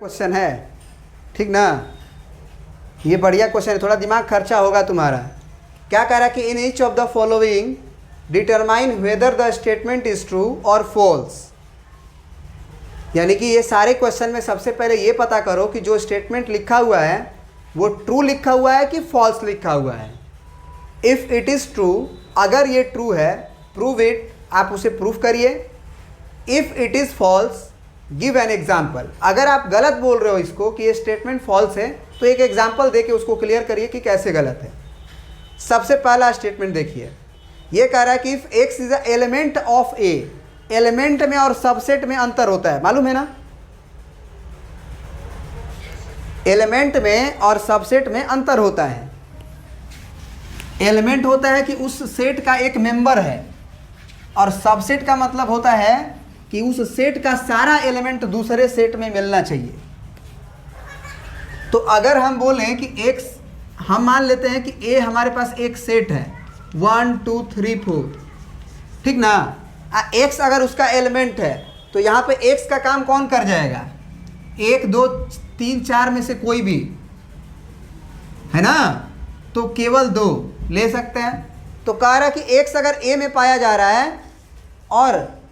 Question है, ठीक ना। ये बढ़िया क्वेश्चन है, थोड़ा दिमाग खर्चा होगा तुम्हारा। क्या कह रहा है कि in each of the following determine whether the statement is true और फॉल्स। यानी कि ये सारे क्वेश्चन में सबसे पहले ये पता करो कि जो स्टेटमेंट लिखा हुआ है वो ट्रू लिखा हुआ है कि फॉल्स लिखा हुआ है। इफ़ इट इज़ ट्रू, अगर ये ट्रू है, प्रूव इट, आप उसे प्रूफ करिए। If it is false, give an example. अगर आप गलत बोल रहे हो इसको कि ये स्टेटमेंट फॉल्स है, तो एक एग्जाम्पल दे के उसको क्लियर करिए कि कैसे गलत है। सबसे पहला स्टेटमेंट देखिए, ये कह रहा है कि if X is a element of A. Element में और सबसेट में अंतर होता है, मालूम है ना। एलिमेंट में और सबसेट में अंतर होता है। एलिमेंट होता है कि उस सेट का एक मेंबर है, और सबसेट का मतलब होता है कि उस सेट का सारा एलिमेंट दूसरे सेट में मिलना चाहिए। तो अगर हम बोलें कि एक्स, हम मान लेते हैं कि ए हमारे पास एक सेट है 1 2 3 4, ठीक ना। एक्स अगर उसका एलिमेंट है तो यहाँ पे एक्स का काम कौन कर जाएगा? 1 2 3 4 में से कोई भी है ना, तो केवल 2 ले सकते हैं। तो कह रहा है कि एक्स अगर ए में पाया जा रहा है और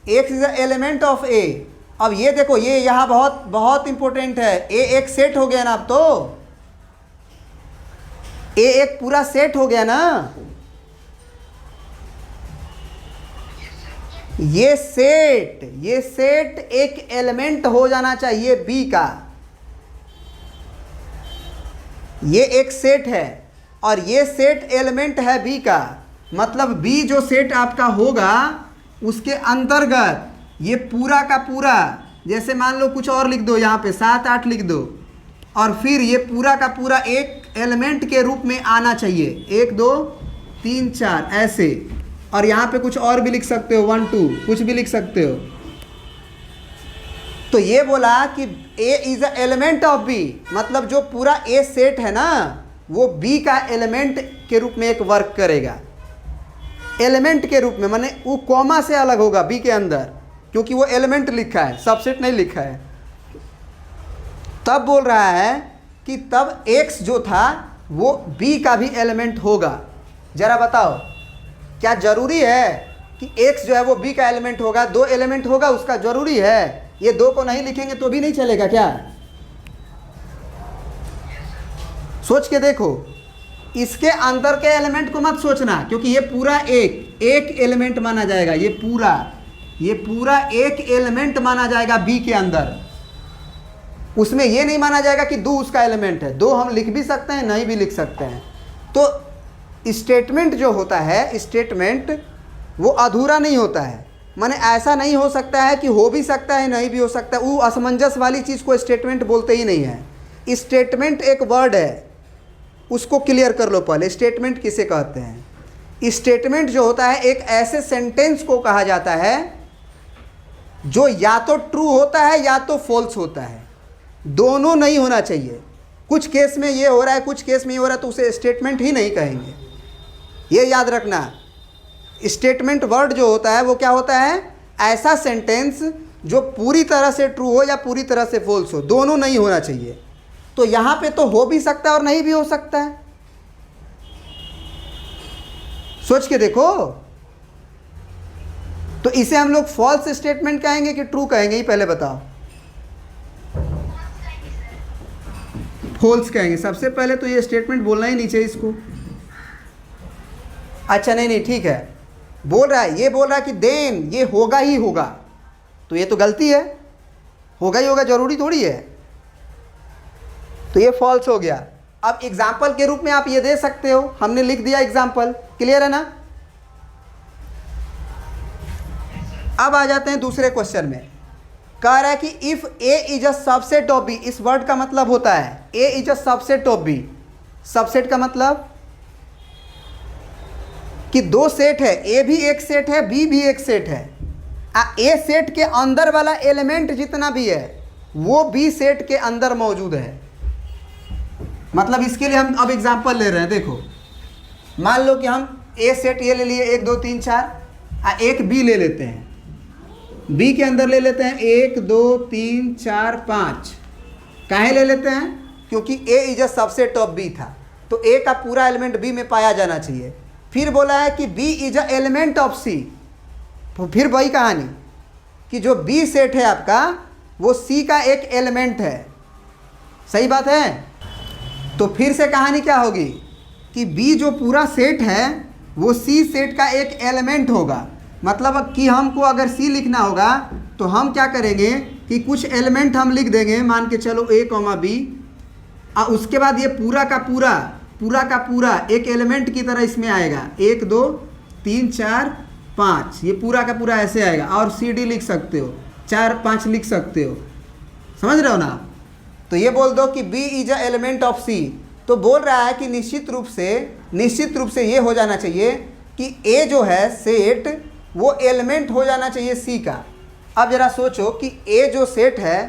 X is the element of A. अब ये देखो, ये यहाँ बहुत बहुत इंपॉर्टेंट है। ए एक सेट हो गया ना, अब तो ए एक पूरा सेट हो गया ना। ये सेट एक एलिमेंट हो जाना चाहिए बी का। ये एक सेट है और ये सेट एलिमेंट है बी का। मतलब बी जो सेट आपका होगा उसके अंतर्गत ये पूरा का पूरा, जैसे मान लो कुछ और लिख दो, यहाँ पे 7 8 लिख दो, और फिर ये पूरा का पूरा एक एलिमेंट के रूप में आना चाहिए। 1 2 3 4 ऐसे, और यहाँ पे कुछ और भी लिख सकते हो, 1 2 कुछ भी लिख सकते हो। तो ये बोला कि A is a element of B, मतलब जो पूरा ए सेट है ना वो बी का एलिमेंट के रूप में एक वर्क करेगा। एलिमेंट के रूप में, माने वो कॉमा से अलग होगा बी के अंदर, क्योंकि वो एलिमेंट लिखा है, सबसेट नहीं लिखा है। तब बोल रहा है कि तब एक्स जो था वो बी का भी एलिमेंट होगा। जरा बताओ, क्या जरूरी है कि एक्स जो है वो बी का एलिमेंट होगा? 2 एलिमेंट होगा उसका, जरूरी है? ये 2 को नहीं लिखेंगे तो भी नहीं चलेगा क्या? सोच के देखो। इसके अंदर के एलिमेंट को मत सोचना, क्योंकि ये पूरा एक एलिमेंट माना जाएगा। ये पूरा एक एलिमेंट माना जाएगा बी के अंदर। उसमें ये नहीं माना जाएगा कि 2 उसका एलिमेंट है। 2 हम लिख भी सकते हैं, नहीं भी लिख सकते हैं। तो स्टेटमेंट जो होता है, स्टेटमेंट वो अधूरा नहीं होता है। माने ऐसा नहीं हो सकता है कि हो भी सकता है नहीं भी हो सकता है। वो असमंजस वाली चीज़ को स्टेटमेंट बोलते ही नहीं है। स्टेटमेंट एक वर्ड है, उसको क्लियर कर लो पहले। स्टेटमेंट किसे कहते हैं? स्टेटमेंट जो होता है एक ऐसे सेंटेंस को कहा जाता है जो या तो ट्रू होता है या तो फॉल्स होता है, दोनों नहीं होना चाहिए। कुछ केस में ये हो रहा है, कुछ केस में ये हो रहा है, तो उसे स्टेटमेंट ही नहीं कहेंगे। ये याद रखना। स्टेटमेंट वर्ड जो होता है वो क्या होता है? ऐसा सेंटेंस जो पूरी तरह से ट्रू हो या पूरी तरह से फॉल्स हो, दोनों नहीं होना चाहिए। तो यहाँ पे तो हो भी सकता है और नहीं भी हो सकता है। सोच के देखो। तो इसे हम लोग फॉल्स स्टेटमेंट कहेंगे कि ट्रू कहेंगे? ये पहले बताओ। फॉल्स कहेंगे। सबसे पहले तो ये स्टेटमेंट बोलना ही नहीं चाहिए इसको। अच्छा नहीं ठीक है, बोल रहा है, ये बोल रहा है कि देन ये होगा ही होगा, तो ये तो गलती है। होगा ही होगा जरूरी थोड़ी है, तो ये फॉल्स हो गया। अब एग्जाम्पल के रूप में आप ये दे सकते हो, हमने लिख दिया एग्जाम्पल। क्लियर है ना? अब आ जाते हैं दूसरे क्वेश्चन में। कह रहा है कि if A is a subset of B. इस वर्ड का मतलब होता है A is a subset of B. Subset का मतलब कि 2 सेट है, ए भी एक सेट है, बी भी एक सेट है। ए सेट के अंदर वाला एलिमेंट जितना भी है वो बी सेट के अंदर मौजूद है। मतलब इसके लिए हम अब एग्जांपल ले रहे हैं। देखो, मान लो कि हम ए सेट ये ले लिए 1 2 3 4, एक बी ले लेते हैं। बी के अंदर ले लेते हैं 1 2 3 4 5, काहे ले लेते हैं? क्योंकि A is a subset of B था, तो ए का पूरा एलिमेंट बी में पाया जाना चाहिए। फिर बोला है कि B is a element of C, फिर वही कहानी कि जो बी सेट है आपका वो सी का एक एलिमेंट है। सही बात है? तो फिर से कहानी क्या होगी कि बी जो पूरा सेट है वो सी सेट का एक एलिमेंट होगा। मतलब कि हमको अगर सी लिखना होगा तो हम क्या करेंगे कि कुछ एलिमेंट हम लिख देंगे, मान के चलो ए कॉमा बी, और उसके बाद ये पूरा का पूरा एक एलिमेंट की तरह इसमें आएगा। 1 2 3 4 5, ये पूरा का पूरा ऐसे आएगा। और सी डी लिख सकते हो, 4 5 लिख सकते हो। समझ रहे हो ना? तो ये बोल दो कि B is a element of C. तो बोल रहा है कि निश्चित रूप से ये हो जाना चाहिए कि ए जो है सेट वो एलिमेंट हो जाना चाहिए सी का। अब जरा सोचो कि ए जो सेट है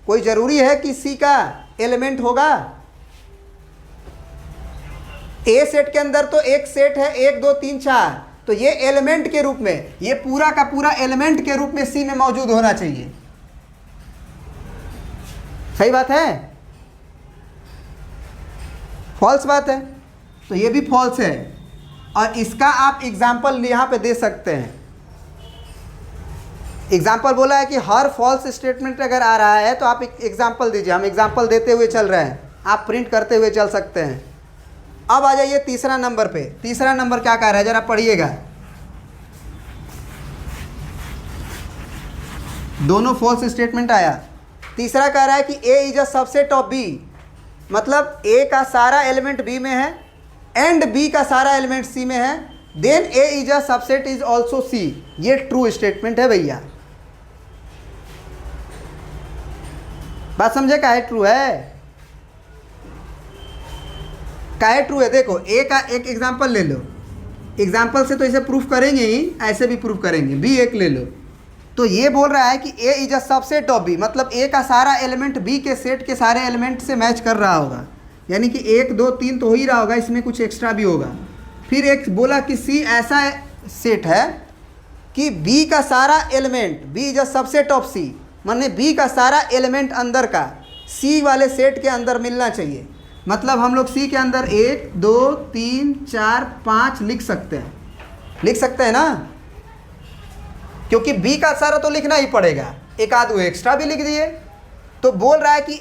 कोई ज़रूरी है कि सी का एलिमेंट होगा? ए सेट के अंदर तो एक सेट है 1 2 3 4, तो ये एलिमेंट के रूप में, ये पूरा का पूरा एलिमेंट के रूप में सी में मौजूद होना चाहिए। सही बात है? फॉल्स बात है? तो ये भी फॉल्स है। और इसका आप एग्जाम्पल यहाँ पे दे सकते हैं। एग्जाम्पल बोला है कि हर फॉल्स स्टेटमेंट अगर आ रहा है तो आप एक एग्जाम्पल दीजिए। हम एग्जाम्पल देते हुए चल रहे हैं, आप प्रिंट करते हुए चल सकते हैं। अब आ जाइए तीसरा नंबर पे। तीसरा नंबर क्या कह रहा है, जरा पढ़िएगा। दोनों फॉल्स स्टेटमेंट आया। तीसरा कह रहा है कि A is a subset of B, मतलब ए का सारा एलिमेंट बी में है एंड बी का सारा एलिमेंट सी में है, then A is a subset is also C. ये ट्रू स्टेटमेंट है भैया। बात समझे? काहे ट्रू है? काहे ट्रू है? देखो ए का एक एग्जांपल ले लो। एग्जांपल से तो इसे प्रूफ करेंगे ही, ऐसे भी प्रूफ करेंगे। बी एक ले लो, तो ये बोल रहा है कि A is a subset of B, मतलब ए का सारा एलिमेंट बी के सेट के सारे एलिमेंट से मैच कर रहा होगा। यानी कि 1 2 3 तो हो ही रहा होगा, इसमें कुछ एक्स्ट्रा भी होगा। फिर एक बोला कि सी ऐसा सेट है कि बी का सारा element, B is a subset of C, माने बी का सारा एलिमेंट अंदर का सी वाले सेट के अंदर मिलना चाहिए। मतलब हम लोग सी के अंदर 1 2 3 4 5 लिख सकते हैं। लिख सकते हैं ना? क्योंकि बी का सारा तो लिखना ही पड़ेगा, एक आध वो एक्स्ट्रा भी लिख दिए। तो बोल रहा है कि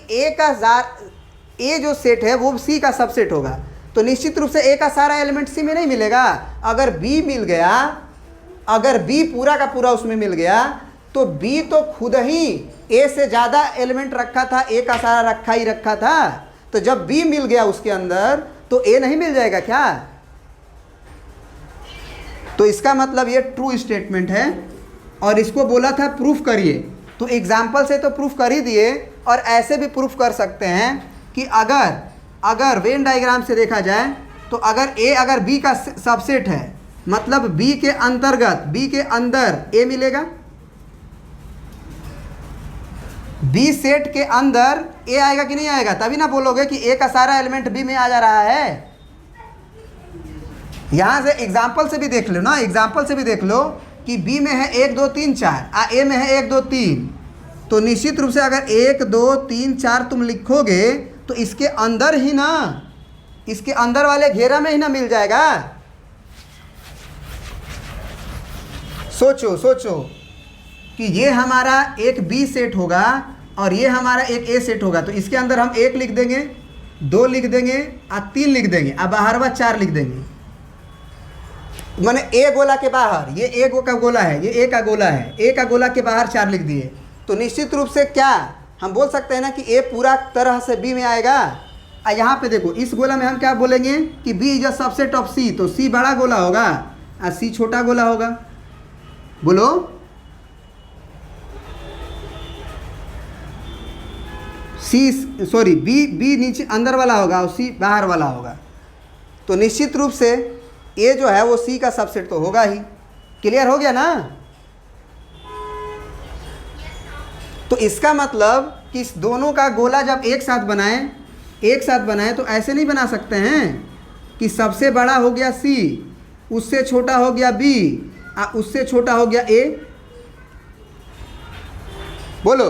ए जो सेट है वो सी का सबसेट होगा। तो निश्चित रूप से ए का सारा एलिमेंट सी में नहीं मिलेगा। अगर बी मिल गया, अगर बी पूरा का पूरा उसमें मिल गया, तो बी तो खुद ही ए से ज़्यादा एलिमेंट रखा था, ए का सारा रखा था। तो जब बी मिल गया उसके अंदर तो ए नहीं मिल जाएगा क्या? तो इसका मतलब ये ट्रू स्टेटमेंट है। और इसको बोला था प्रूफ करिए, तो एग्जाम्पल से तो प्रूफ कर ही दिए। और ऐसे भी प्रूफ कर सकते हैं कि अगर वेन डायग्राम से देखा जाए तो अगर बी का सबसेट है, मतलब बी के अंतर्गत, बी के अंदर ए मिलेगा। बी सेट के अंदर ए आएगा कि नहीं आएगा? तभी ना बोलोगे कि ए का सारा एलिमेंट बी में आ जा रहा है। यहां से एग्जाम्पल से भी देख लो ना, एग्जाम्पल से भी देख लो कि बी में है 1 2 3 4, ए में है 1 2 3। तो निश्चित रूप से अगर 1 2 3 4 तुम लिखोगे तो इसके अंदर ही ना, इसके अंदर वाले घेरा में ही ना मिल जाएगा। सोचो कि ये हमारा एक बी सेट होगा और ये हमारा एक ए सेट होगा। तो इसके अंदर हम 1 लिख देंगे, 2 लिख देंगे और 3 लिख देंगे, अब बाहर बा 4 लिख देंगे। माने ए गोला के बाहर, ये ए का गोला है, ये ए का गोला है, ए का गोला के बाहर 4 लिख दिए। तो निश्चित रूप से क्या हम बोल सकते हैं ना कि ए पूरा तरह से बी में आएगा। यहाँ पे देखो, इस गोला में हम क्या बोलेंगे कि B is a subset of C, तो सी बड़ा गोला होगा और सी छोटा गोला होगा। बोलो, बी नीचे अंदर वाला होगा और सी बाहर वाला होगा। तो निश्चित रूप से ए जो है वो सी का सबसेट तो होगा ही। क्लियर हो गया ना? तो इसका मतलब कि इस दोनों का गोला जब एक साथ बनाए तो ऐसे नहीं बना सकते हैं कि सबसे बड़ा हो गया सी, उससे छोटा हो गया बी और उससे छोटा हो गया ए। बोलो,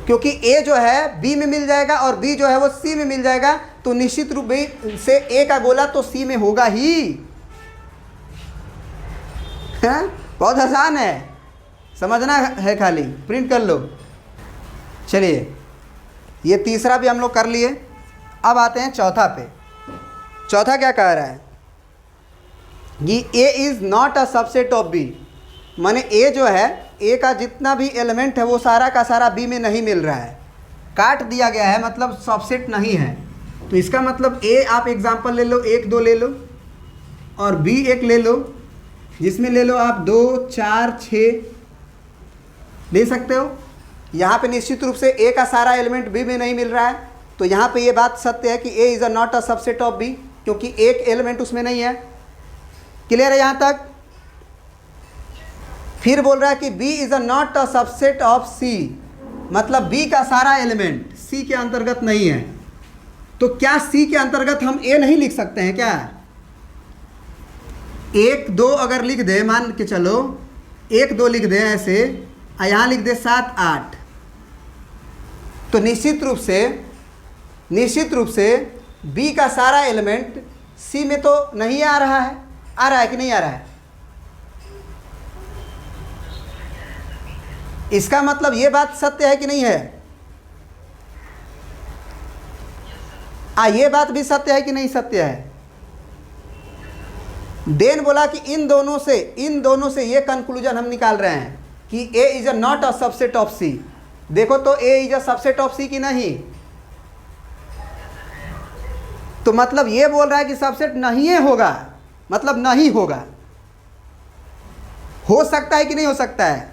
क्योंकि ए जो है बी में मिल जाएगा और बी जो है वो सी में मिल जाएगा, तो निश्चित रूप से ए का गोला तो सी में होगा ही। है? बहुत आसान है, समझना है, खाली प्रिंट कर लो। चलिए, ये तीसरा भी हम लोग कर लिए। अब आते हैं चौथा पे। चौथा क्या कह रहा है कि A is not a subset of B, माने ए जो है, ए का जितना भी एलिमेंट है वो सारा का सारा बी में नहीं मिल रहा है, काट दिया गया है, मतलब सबसेट नहीं है। तो इसका मतलब ए आप एग्जांपल ले लो, 1 2 ले लो, और बी एक ले लो, जिसमें ले लो आप 2 4 6 ले सकते हो। यहाँ पे निश्चित रूप से ए का सारा एलिमेंट बी में नहीं मिल रहा है, तो यहाँ पे ये बात सत्य है कि A is a not a subset of B, क्योंकि एक एलिमेंट उसमें नहीं है। क्लियर है यहाँ तक? फिर बोल रहा है कि B is a not a subset of C, मतलब B का सारा एलिमेंट C के अंतर्गत नहीं है। तो क्या C के अंतर्गत हम A नहीं लिख सकते हैं क्या? 1 2 अगर लिख दे, मान के चलो 1 2 लिख दे ऐसे, यहाँ लिख दे 7 8, तो निश्चित रूप से B का सारा एलिमेंट C में तो नहीं आ रहा है। आ रहा है कि नहीं आ रहा है? इसका मतलब ये बात सत्य है कि नहीं है? ये बात भी सत्य है कि नहीं सत्य है? देन बोला कि इन दोनों से ये कंक्लूजन हम निकाल रहे हैं कि A is a not a subset of C. देखो तो A is a subset of C कि नहीं? तो मतलब ये बोल रहा है कि सबसेट नहीं होगा, मतलब नहीं होगा। हो सकता है कि नहीं हो सकता है?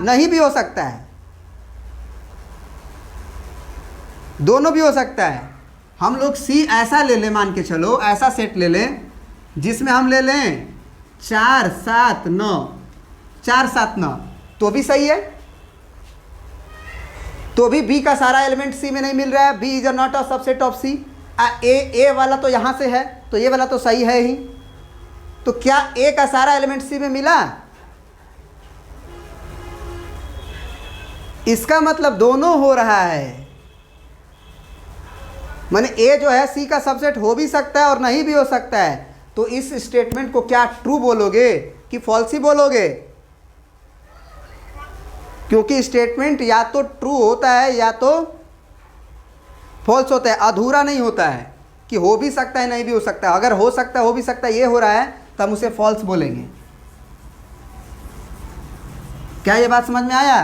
नहीं भी हो सकता है, दोनों भी हो सकता है। हम लोग सी ऐसा ले लें, मान के चलो ऐसा सेट ले लें जिसमें हम ले लें 4 7 9, 4 7 9, तो भी सही है। तो भी बी का सारा एलिमेंट सी में नहीं मिल रहा है, B is not a subset of C. A वाला तो यहाँ से है, तो ये वाला तो सही है ही। तो क्या ए का सारा एलिमेंट सी में मिला? इसका मतलब दोनों हो रहा है, माने ए जो है सी का सबसेट हो भी सकता है और नहीं भी हो सकता है। तो इस स्टेटमेंट को क्या ट्रू बोलोगे कि फॉल्स ही बोलोगे? क्योंकि स्टेटमेंट या तो ट्रू होता है या तो फॉल्स होता है, अधूरा नहीं होता है कि हो भी सकता है नहीं भी हो सकता है। अगर हो सकता है हो भी सकता है ये हो रहा है तो हम उसे फॉल्स बोलेंगे। क्या ये बात समझ में आया?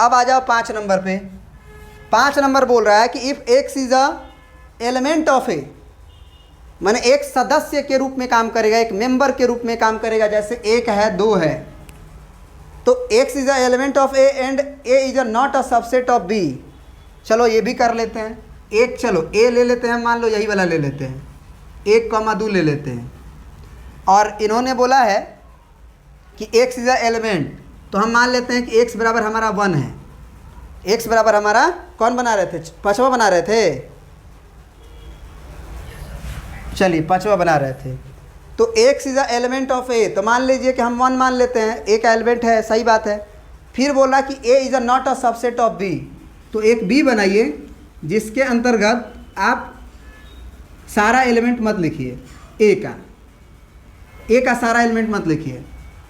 अब आ जाओ 5 नंबर पे। 5 नंबर बोल रहा है कि if X is a element of A, माने एक सदस्य के रूप में काम करेगा, एक मेंबर के रूप में काम करेगा। जैसे 1 है 2 है, तो x is a element of A and A is a not a subset of B. चलो ये भी कर लेते हैं। एक चलो ए ले लेते हैं, मान लो यही वाला ले लेते हैं, 1,2 ले लेते हैं। और इन्होंने बोला है कि एक्स इज अ एलिमेंट, तो हम मान लेते हैं कि एक्स बराबर हमारा 1 है। एक्स बराबर हमारा कौन बना रहे थे? 5वां बना रहे थे। चलिए 5वां बना रहे थे। तो x is a element of A, तो मान लीजिए कि हम 1 मान लेते हैं, ए का एलिमेंट है, सही बात है। फिर बोला कि A is a not a subset of B, तो एक बी बनाइए जिसके अंतर्गत आप सारा एलिमेंट मत लिखिए ए का सारा एलिमेंट मत लिखिए,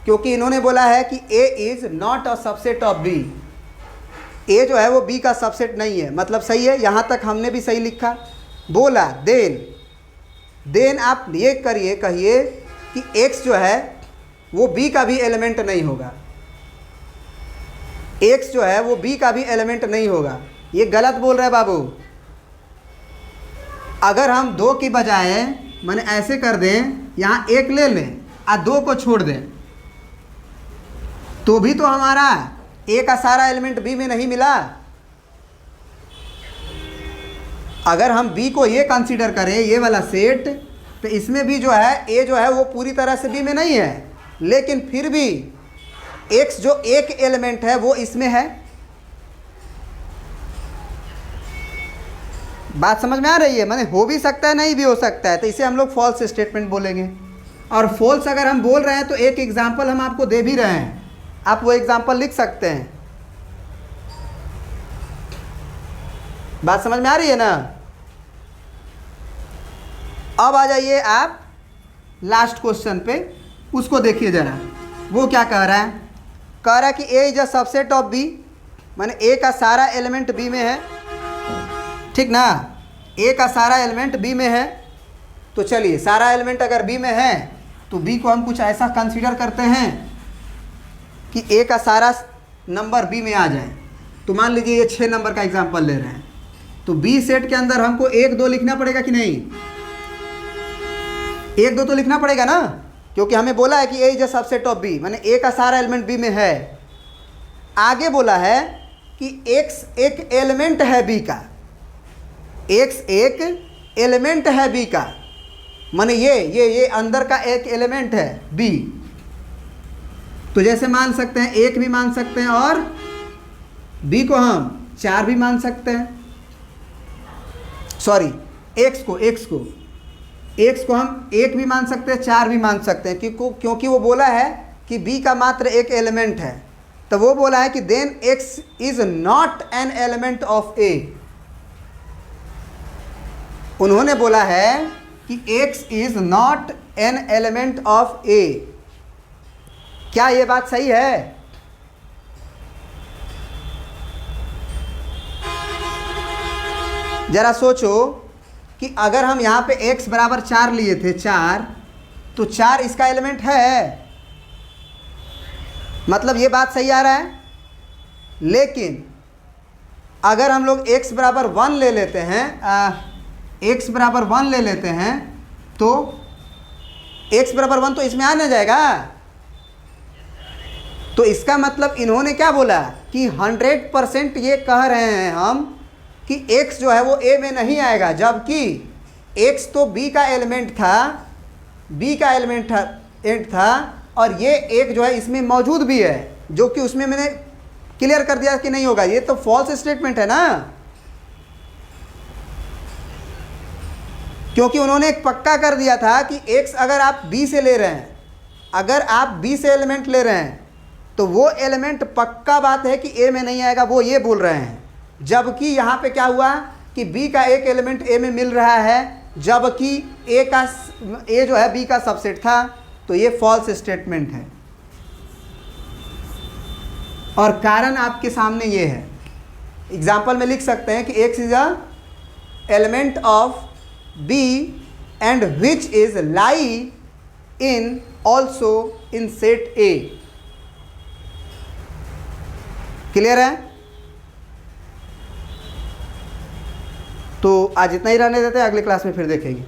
क्योंकि इन्होंने बोला है कि A is not a subset of B. A जो है वो बी का सबसेट नहीं है, मतलब सही है। यहाँ तक हमने भी सही लिखा। बोला देन आप ये कहिए कि एक्स जो है वो बी का भी एलिमेंट नहीं होगा। एक्स जो है वो बी का भी एलिमेंट नहीं होगा। ये गलत बोल रहा है बाबू। अगर हम 2 की बजाय माने ऐसे कर दें, यहाँ 1 ले लें और 2 को छोड़ दें, तो भी तो हमारा ए का सारा एलिमेंट बी में नहीं मिला। अगर हम बी को ये कंसीडर करें, ये वाला सेट, तो इसमें भी जो है ए जो है वो पूरी तरह से बी में नहीं है, लेकिन फिर भी एक्स जो एक एलिमेंट है वो इसमें है। बात समझ में आ रही है? माने हो भी सकता है नहीं भी हो सकता है, तो इसे हम लोग फॉल्स स्टेटमेंट बोलेंगे। और फॉल्स अगर हम बोल रहे हैं तो एक एग्जांपल हम आपको दे भी रहे हैं आप वो एग्जाम्पल लिख सकते हैं। बात समझ में आ रही है ना? अब आ जाइए आप लास्ट क्वेश्चन पे, उसको देखिए जरा। वो क्या कह रहा है? कह रहा है कि A is a subset of B, माने ए का सारा एलिमेंट बी में है, ठीक ना? ए का सारा एलिमेंट बी में है। तो चलिए, सारा एलिमेंट अगर बी में है तो बी को हम कुछ ऐसा कंसीडर करते हैं कि ए का सारा नंबर बी में आ जाए। तो मान लीजिए ये 6 नंबर का एग्जांपल ले रहे हैं, तो बी सेट के अंदर हमको 1 2 लिखना पड़ेगा कि नहीं? 1 2 तो लिखना पड़ेगा ना, क्योंकि हमें बोला है कि A is a subset of B, माने ए का सारा एलिमेंट बी में है। आगे बोला है कि एक्स एक एलिमेंट है बी का, एक्स एक एलिमेंट है बी का, माने ये अंदर का एक एलिमेंट है बी। तो जैसे मान सकते हैं 1 भी मान सकते हैं और बी को हम 4 भी मान सकते हैं, सॉरी एक्स को हम 1 भी मान सकते हैं, 4 भी मान सकते हैं, क्योंकि वो बोला है कि बी का मात्र एक एलिमेंट है। तो वो बोला है कि then X is not an element of A. उन्होंने बोला है कि X is not an element of A. क्या ये बात सही है? जरा सोचो कि अगर हम यहाँ पे x बराबर 4 लिए थे, 4, तो 4 इसका एलिमेंट है, मतलब ये बात सही आ रहा है। लेकिन अगर हम लोग x बराबर 1 ले लेते हैं, x बराबर 1 ले लेते हैं, तो x बराबर 1 तो इसमें आ ना जाएगा। तो इसका मतलब इन्होंने क्या बोला कि 100% ये कह रहे हैं हम कि x जो है वो a में नहीं आएगा, जबकि x तो b का एलिमेंट था, और ये एक जो है इसमें मौजूद भी है, जो कि उसमें मैंने क्लियर कर दिया कि नहीं होगा। ये तो फॉल्स स्टेटमेंट है ना, क्योंकि उन्होंने एक पक्का कर दिया था कि x अगर आप b से ले रहे हैं, अगर आप b से एलिमेंट ले रहे हैं, तो वो एलिमेंट पक्का बात है कि a में नहीं आएगा, वो ये बोल रहे हैं। जबकि यहाँ पे क्या हुआ कि b का एक एलिमेंट a में मिल रहा है, जबकि a जो है b का सबसेट था। तो ये फॉल्स स्टेटमेंट है, और कारण आपके सामने ये है। एग्जाम्पल में लिख सकते हैं कि x is a element of b and which is lie in also in set a। Clear है? तो आज इतना ही रहने देते हैं, अगले क्लास में फिर देखेंगे।